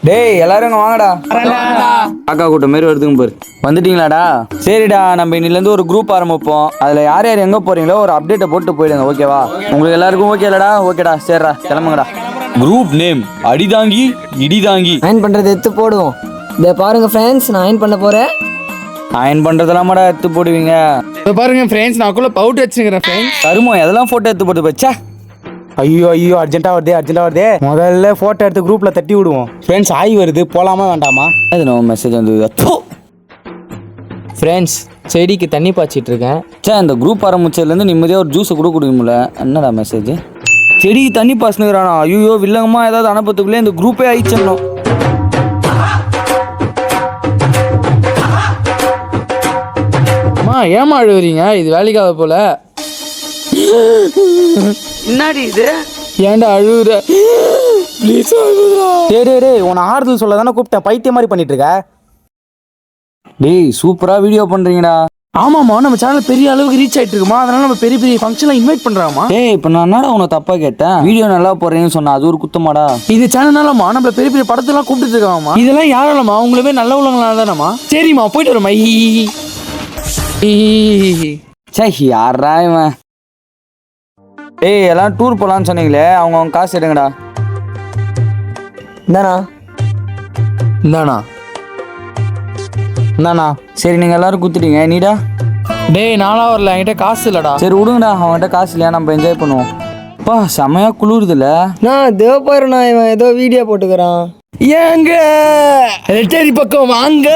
டேய் எல்லாரும் இங்க வாங்கடா. காக்கா கூட்டம் மாரி வருதுங்க பாரு. வந்துட்டீங்களாடா? சரிடா, நம்ம இன்னிலேருந்து ஒரு குரூப் ஆரம்பிப்போம். அதுல யார் யார் எங்க போறீங்களோ ஒரு அப்டேட்டை போட்டு போயிடுங்க. ஓகேவா? உங்களுக்கு எல்லாருக்கும் ஓகேலடா? ஓகேடா, சரிடா, கிளம்புங்கடா. குரூப் நேம் அடிதாங்கி இடிதாங்கி. அயன் பண்றது எடுத்து போடுவோம். இதை பாருங்க ஃப்ரெண்ட்ஸ், நான் அயன் பண்ண போறேன். அயன் பண்றதெல்லாமடா எடுத்து போடுவீங்க? பாருங்க ஃப்ரெண்ட்ஸ், நான் குள்ள பவுட் வச்சுக்கிறேன் ஃப்ரெண்ட்ஸ். கருமோ எதெல்லாம் போட்டோ எடுத்து போட்டு வச்சா? ஐயோ ஐயோ, அர்ஜென்ட்டா வருதே. முதல்ல போட்டோ எடுத்து குரூப்ல தட்டி விடுவோம். ஃப்ரெண்ட்ஸ், ஆய் வருது, போலாமா வேண்டாமா? அது நம்ம மெசேஜ் வந்து ஃப்ரெண்ட்ஸ், செடிக்கு தண்ணி பாய்ச்சிட்டு இருக்கேன். இந்த குரூப் ஆரம்பிச்சதுலேருந்து நிம்மதியாக ஒரு ஜூஸை கூட குடிக்கும்ல. என்னடா மெசேஜ்? செடிக்கு தண்ணி பாசனுங்கிறானா? ஐயோ, வில்லங்கமா ஏதாவது அனுப்பத்துக்குள்ளே இந்த குரூப்பே ஆயிடுச்சிடணும். ஏமா அழுவுறீங்க? இது வேலைக்காக போல. என்னடி இது? ஏன்டா அழுவுற? ப்ளீஸ் அழுவுறா. டேய், உன்னை ஆறுதல் சொல்ல தானே கூப்பிட்டேன். பைத்தியம் மாதிரி பண்ணிட்டு இருக்க. டேய், சூப்பரா வீடியோ பண்றீங்கடா. ஆமாம்மா, நம்ம சேனல் பெரிய அளவுக்கு ரீச் ஆயிட்டு இருக்குமா, அதனால நம்ம பெரிய பெரிய ஃபங்க்ஷன்லாம் இன்வைட் பண்றாமா. டேய், இப்போ நான் என்னடா உன்னை தப்பா கேட்டேன்? வீடியோ நல்லா போடுறேன்னு சொன்னா அது ஒரு குத்தமாடா? இது சேனல்னாலமா நம்மள பெரிய பெரிய படத்தெல்லாம் கூப்பிட்டு இருக்காமா. இதெல்லாம் யாராலமா? உங்களுமே நல்ல உள்ளவங்களால தானமா. சரிம்மா, போயிட்டு வரமா. சே, யாரா இவன்? டேய், எல்லாம் டூர் போலான்னு சொன்னீங்களே, அவங்க காசு எடுங்கடா. இந்தாண்ணா. என்னண்ணா? சரி, நீங்க எல்லாரும் குத்துட்டீங்க. நீடா? டேய், நானா வரல, என்கிட்ட காசு இல்லடா. சரி விடுங்கடா, அவன்கிட்ட காசு இல்லையா, நம்ம என்ஜாய் பண்ணுவோம். அப்பா, செமையா குளிருதுல. நான் தேவப்பாருண்ணா, இவன் ஏதோ வீடியோ போட்டுக்கிறான். ஏங்க ரெட்டரி பக்கம் வாங்க,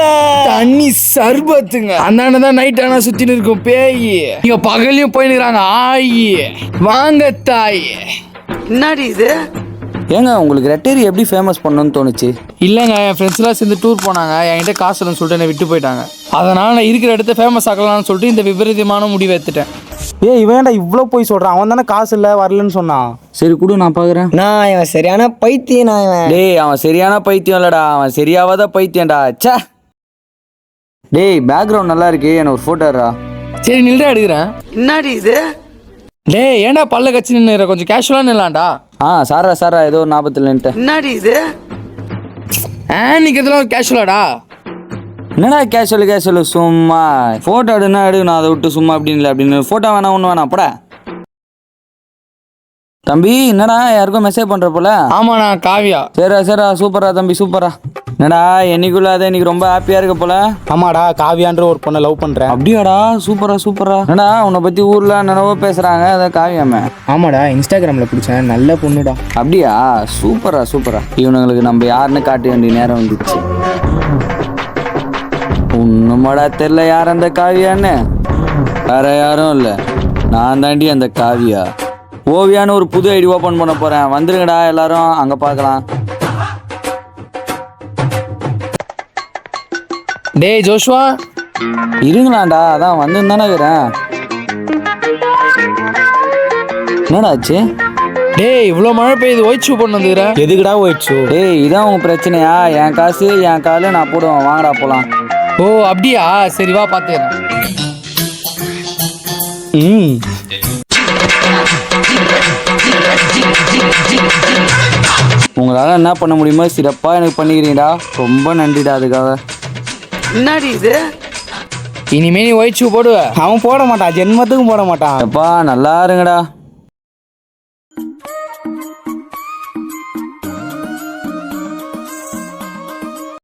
தண்ணி சர்பத்துங்க. அந்த தான் நைட் ஆனா சுத்தின்னு இருக்கும் பேய். இங்க பகலையும் போயினுக்கிறாங்க ஆயி. வாங்க தாய். என்னடி இது? ஏங்க, உங்களுக்கு ரெட்டேரி எப்படி ஃபேமஸ் பண்ணணும்னு தோணுச்சு? இல்லைங்க, என் ஃப்ரெண்ட்ஸ்லாம் சேர்ந்து டூர் போனாங்க. என்கிட்ட காசு இல்லைன்னு சொல்லிட்டு என்னை விட்டு போயிட்டாங்க. அதனால நான் இருக்கிற இடத்த ஃபேமஸ் ஆக்கலாம்னு சொல்லிட்டு இந்த விபரீதமான முடிவை எடுத்துட்டேன். இவன்டா இவ்வளோ போய் சொல்றான். அவன் தானே காசு இல்லை வரலன்னு சொன்னான். சரி கொடு, நான் பாக்குறேன். நான் இவன் சரியான பைத்தியம். நான் இவன் டேய், அவன் சரியான பைத்தியம் இல்லடா, அவன் சரியாவாத பைத்தியம்டா. ச்சே. டேய், பேக்ரவுண்ட் நல்லா இருக்கு, எனக்கு ஒரு போட்டோ எடுறா. சரி, நில்டா எடுக்கிறேன். என்னடி இது? டேய், ஏன்டா பல்ல கட்சி நின்று கொஞ்சம் கேஷுவலாக நில்லாண்டா. சாரா ஏதோ ஒரு ஞாபகத்தில் நின்ட்டேன். என்னடி இது? நிற்கிறதுலாம் கேஷுவலாடா. என்னடா கேஷுவல் சும்மா போட்டோ எடுனா எடு, நான் அதை விட்டு சும்மா அப்படின்னு போட்டோ வேணா ஒன்று வேணாம் போட. தம்பி, என்னடா யாருக்கும் மெசேஜ் பண்ற போல? ஆமாண்ணா, காவியா. சரிடா, சூப்பரா தம்பி, சூப்பரா. என்னடா என்னைக்குள்ளாத இன்னைக்கு ரொம்ப ஹாப்பியா இருக்க போல? ஆமாடா, காவியான்ற ஒரு பொண்ணை லவ் பண்றேன். அப்படியாடா? சூப்பரா. என்னடா உன்னை பத்தி ஊர்ல என்னவோ பேசுறாங்க, அதான் காவியாமே? ஆமாடா, இன்ஸ்டாகிராம்ல பிடிச்சேன், நல்ல பொண்ணுடா. அப்படியா? சூப்பரா. இவனுங்களுக்கு நம்ம யாருன்னு காட்ட வேண்டிய நேரம் வந்துச்சு. ஒண்ணுமாடா தெரியல யார் அந்த காவியான்னு. வேற யாரும் இல்ல, நான் தாண்டி அந்த காவியா. ஓவியான்னு ஒரு புது ஐடி ஓபன் பண்ண போறேன். வந்துருங்கடா எல்லாரும், அங்க பார்க்கலாம். டேய் ஜோஷ்வா, இருங்களாண்டா, அதான் வந்து தானே இருக்கிறேன். என்னடா ஆச்சு? டேய், இவ்வளோ மழை பெய்யுது, ஒயிட் பண்ண வந்துக்கிறேன். எதுக்குடா போயிடுச்சு? டேய், இதான் உங்க பிரச்சனையா? என் காசு என் காலு, நான் போடுவேன். வாங்கடா போலாம். ஓ அப்படியா? சரி வா, பார்த்துக்கிறேன். உங்களால என்ன பண்ண முடியுமோ சிறப்பா எனக்கு பண்ணிக்கிறீங்கடா. ரொம்ப நன்றிடா அதுக்காக. என்னடி இது? இனிமே நீ ஒயிட் ஷூ போடுவ? அவன் போட மாட்டான், ஜென்மத்துக்கும் போட மாட்டான். எப்பா நல்லா இருங்கடா.